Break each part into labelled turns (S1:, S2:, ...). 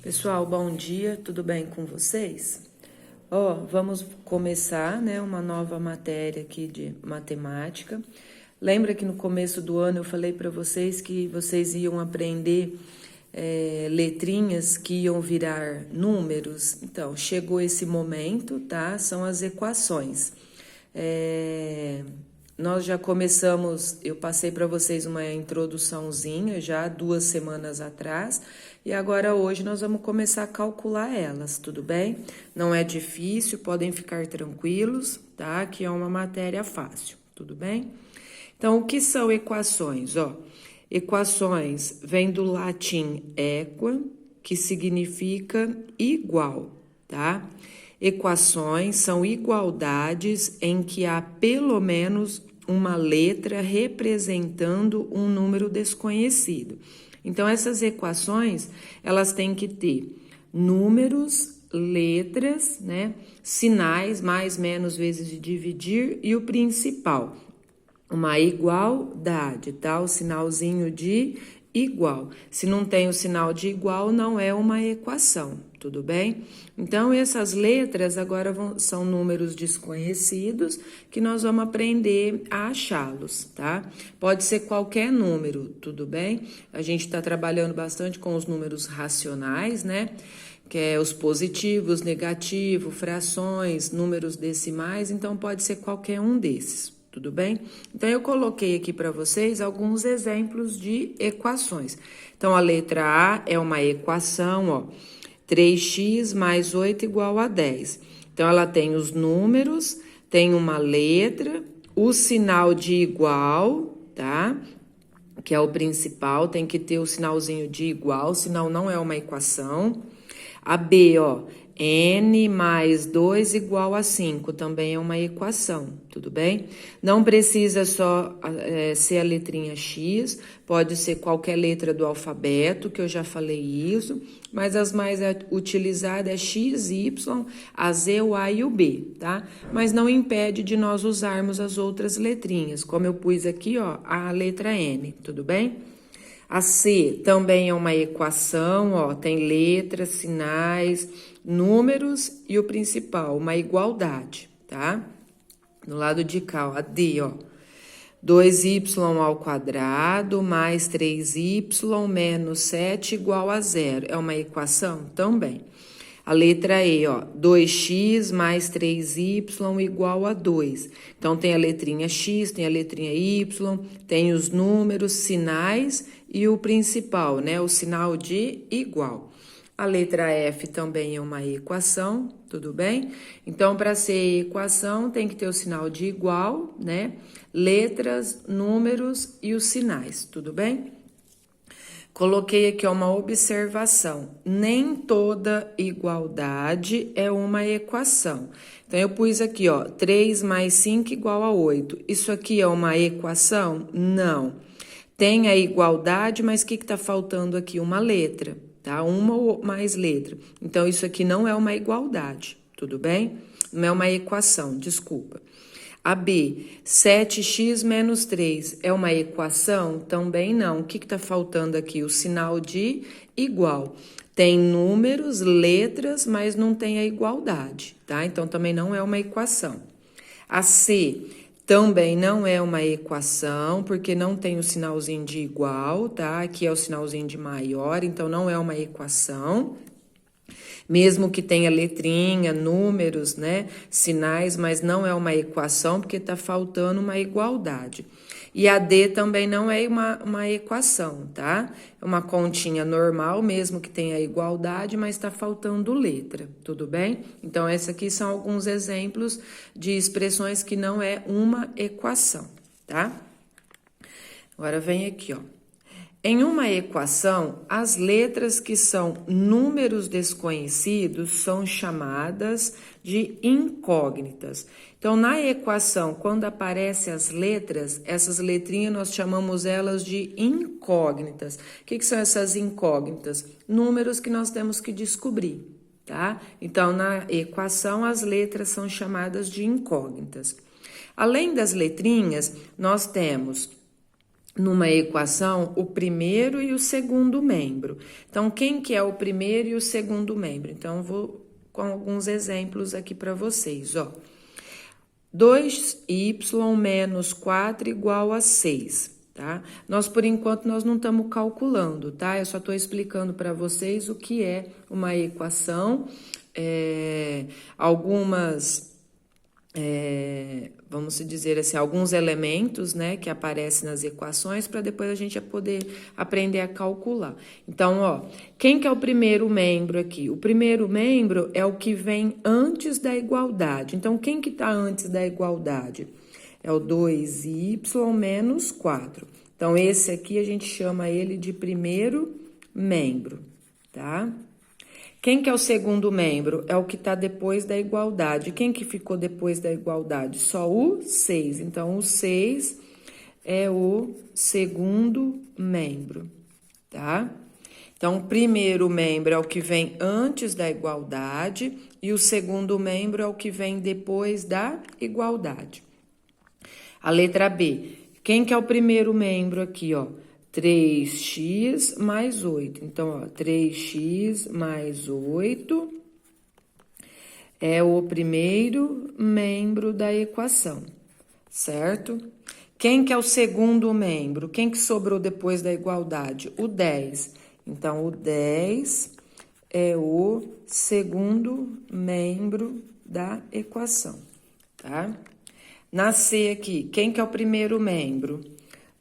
S1: Pessoal, bom dia, tudo bem com vocês? Vamos começar, uma nova matéria aqui de matemática. Lembra que no começo do ano eu falei para vocês que vocês iam aprender letrinhas que iam virar números? Então, chegou esse momento, tá? São as equações. Nós já começamos, eu passei para vocês uma introduçãozinha já 2 semanas atrás, e agora hoje nós vamos começar a calcular elas, tudo bem? Não é difícil, podem ficar tranquilos, tá? Que é uma matéria fácil, tudo bem? Então, o que são equações? Equações vem do latim equa, que significa igual, tá? Equações são igualdades em que há pelo menos uma letra representando um número desconhecido. Então, essas equações, elas têm que ter números, letras, sinais, mais, menos, vezes de dividir, e o principal, uma igualdade, tá? O sinalzinho de igual. Se não tem o sinal de igual, não é uma equação, tudo bem? Então, essas letras agora são números desconhecidos que nós vamos aprender a achá-los, tá? Pode ser qualquer número, tudo bem? A gente está trabalhando bastante com os números racionais, que é os positivos, negativos, frações, números decimais, então pode ser qualquer um desses. Tudo bem? Então, eu coloquei aqui para vocês alguns exemplos de equações. Então, a letra A é uma equação, 3x mais 8 igual a 10. Então, ela tem os números, tem uma letra, o sinal de igual, tá? Que é o principal, tem que ter o sinalzinho de igual, senão não é uma equação. A B, n mais 2 igual a 5, também é uma equação, tudo bem? Não precisa só ser a letrinha X, pode ser qualquer letra do alfabeto, que eu já falei isso, mas as mais utilizadas é X, Y, a Z, o A e o B, tá? Mas não impede de nós usarmos as outras letrinhas, como eu pus aqui, a letra N, tudo bem? A C também é uma equação, tem letras, sinais, números e o principal, uma igualdade, tá? No lado de cá, a D, 2y ao quadrado mais 3y menos 7 igual a 0. É uma equação também. A letra E, 2x mais 3y igual a 2. Então, tem a letrinha X, tem a letrinha Y, tem os números, sinais e o principal, o sinal de igual. A letra F também é uma equação, tudo bem? Então, para ser equação, tem que ter o sinal de igual, letras, números e os sinais, tudo bem? Coloquei aqui uma observação, nem toda igualdade é uma equação. Então, eu pus aqui, 3 mais 5 igual a 8. Isso aqui é uma equação? Não. Tem a igualdade, mas o que está faltando aqui? Uma letra, tá? Uma ou mais letra. Então, isso aqui não é uma igualdade, tudo bem? Não é uma equação, desculpa. A B, 7x menos 3, é uma equação? Também não. O que está faltando aqui? O sinal de igual. Tem números, letras, mas não tem a igualdade, tá? Então, também não é uma equação. A C também não é uma equação, porque não tem o sinalzinho de igual, tá? Aqui é o sinalzinho de maior, então não é uma equação. Mesmo que tenha letrinha, números, sinais, mas não é uma equação, porque está faltando uma igualdade. E a D também não é uma equação, tá? É uma continha normal, mesmo que tenha igualdade, mas está faltando letra, tudo bem? Então, esses aqui são alguns exemplos de expressões que não é uma equação, tá? Agora, vem aqui, Em uma equação, as letras que são números desconhecidos são chamadas de incógnitas. Então, na equação, quando aparecem as letras, essas letrinhas nós chamamos elas de incógnitas. O que são essas incógnitas? Números que nós temos que descobrir, tá? Então, na equação, as letras são chamadas de incógnitas. Além das letrinhas, nós temos numa equação o primeiro e o segundo membro. Então, quem que é o primeiro e o segundo membro? Então, eu vou com alguns exemplos aqui para vocês, ó. 2y menos 4 igual a 6, tá? Nós, por enquanto, nós não estamos calculando, tá? Eu só estou explicando para vocês o que é uma equação, vamos dizer assim, alguns elementos, né, que aparecem nas equações para depois a gente poder aprender a calcular. Então, ó, quem que é o primeiro membro aqui? O primeiro membro é o que vem antes da igualdade. Então, quem que está antes da igualdade? É o 2y menos 4. Então, esse aqui a gente chama ele de primeiro membro, tá? Quem que é o segundo membro? É o que está depois da igualdade. Quem que ficou depois da igualdade? Só o 6. Então, o 6 é o segundo membro, tá? Então, o primeiro membro é o que vem antes da igualdade e o segundo membro é o que vem depois da igualdade. A letra B. Quem que é o primeiro membro aqui, ó? 3x mais 8. Então, ó, 3x mais 8 é o primeiro membro da equação, certo? Quem que é o segundo membro? Quem que sobrou depois da igualdade? O 10. Então, o 10 é o segundo membro da equação, tá? Na C aqui, quem que é o primeiro membro?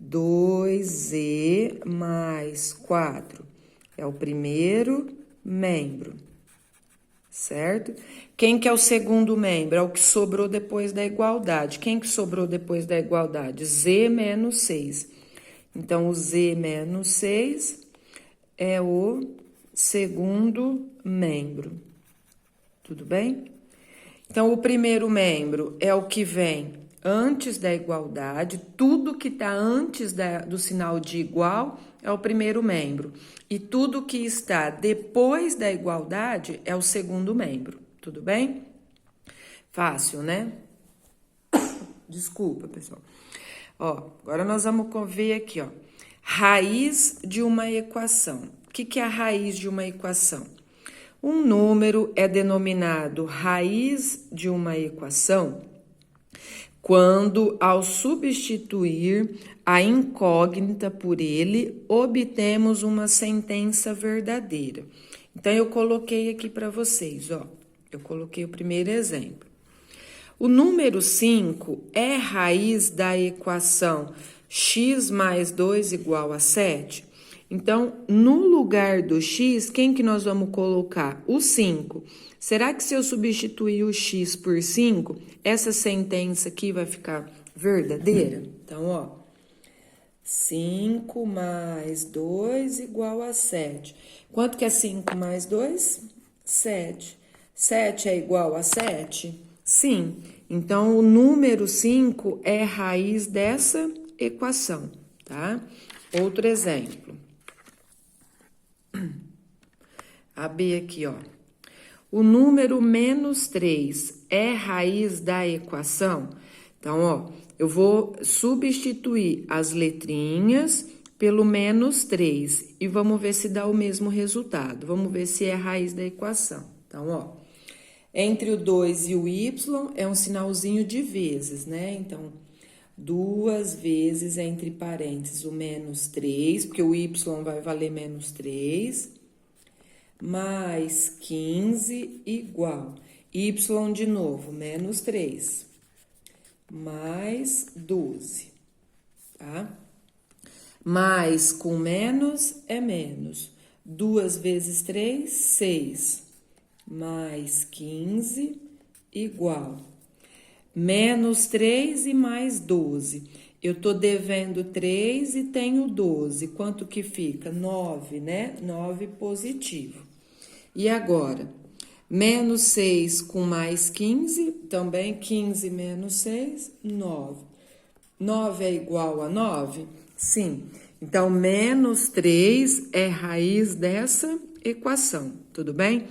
S1: 2z mais 4 é o primeiro membro, certo? Quem que é o segundo membro? É o que sobrou depois da igualdade. Quem que sobrou depois da igualdade? Z menos 6. Então, o z menos 6 é o segundo membro. Tudo bem? Então, o primeiro membro é o que vem antes da igualdade, tudo que está antes do sinal de igual é o primeiro membro. E tudo que está depois da igualdade é o segundo membro. Tudo bem? Fácil, né? Desculpa, pessoal. Ó, agora nós vamos ver aqui, ó. Raiz de uma equação. O que é a raiz de uma equação? Um número é denominado raiz de uma equação quando, ao substituir a incógnita por ele, obtemos uma sentença verdadeira. Então, eu coloquei aqui para vocês, ó. Eu coloquei o primeiro exemplo. O número 5 é raiz da equação x mais 2 igual a 7? Então, no lugar do x, quem que nós vamos colocar? O 5. Será que se eu substituir o x por 5, essa sentença aqui vai ficar verdadeira? Então, ó, 5 mais 2 igual a 7. Quanto que é 5 mais 2? 7. 7 é igual a 7? Sim. Então, o número 5 é raiz dessa equação, tá? Outro exemplo. A B aqui, ó. O número menos 3 é raiz da equação? Então, ó, eu vou substituir as letrinhas pelo menos 3 e vamos ver se dá o mesmo resultado. Vamos ver se é raiz da equação. Então, ó, entre o 2 e o y é um sinalzinho de vezes, né? Então, 2 vezes entre parênteses o menos 3, porque o y vai valer menos 3, mais 15 igual. Y de novo, menos 3, mais 12, tá? Mais com menos é menos. 2 vezes 3, 6, mais 15 igual. Menos 3 e mais 12. Eu tô devendo 3 e tenho 12. Quanto que fica? 9, né? 9 positivo. E agora? Menos 6 com mais 15, também 15 menos 6, 9. 9 é igual a 9? Sim. Então, menos 3 é raiz dessa equação, tudo bem?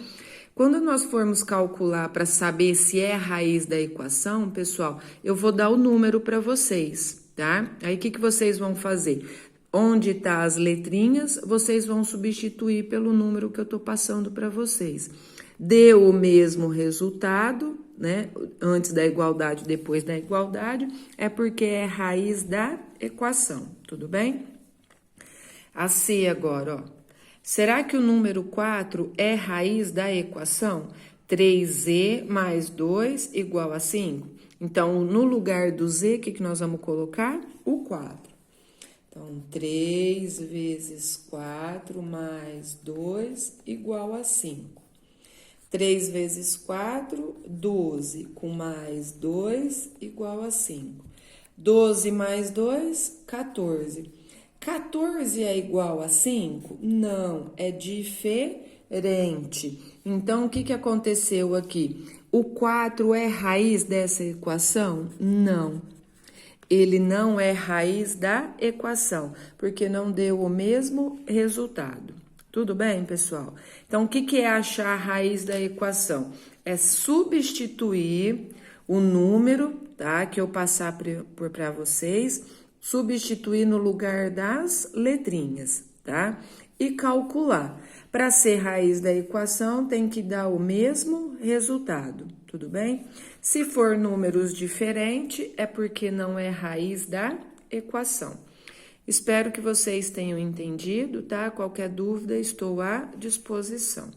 S1: Quando nós formos calcular para saber se é a raiz da equação, pessoal, eu vou dar o número para vocês, tá? Aí, o que vocês vão fazer? Onde tá as letrinhas, vocês vão substituir pelo número que eu tô passando para vocês. Deu o mesmo resultado, né? Antes da igualdade, depois da igualdade, é porque é raiz da equação, tudo bem? A C agora, ó. Será que o número 4 é raiz da equação? 3z mais 2 igual a 5? Então, no lugar do z, o que nós vamos colocar? O 4. Então, 3 vezes 4 mais 2 igual a 5. 3 vezes 4, 12, com mais 2 igual a 5. 12 mais 2, 14. 14 é igual a 5? Não, é diferente. Então, o que aconteceu aqui? O 4 é raiz dessa equação? Não. Ele não é raiz da equação, porque não deu o mesmo resultado. Tudo bem, pessoal? Então, o que é achar a raiz da equação? É substituir o número, tá? Que eu passar para vocês, substituir no lugar das letrinhas, tá? E calcular. Para ser raiz da equação, tem que dar o mesmo resultado, tudo bem? Se for números diferentes, é porque não é raiz da equação. Espero que vocês tenham entendido, tá? Qualquer dúvida, estou à disposição.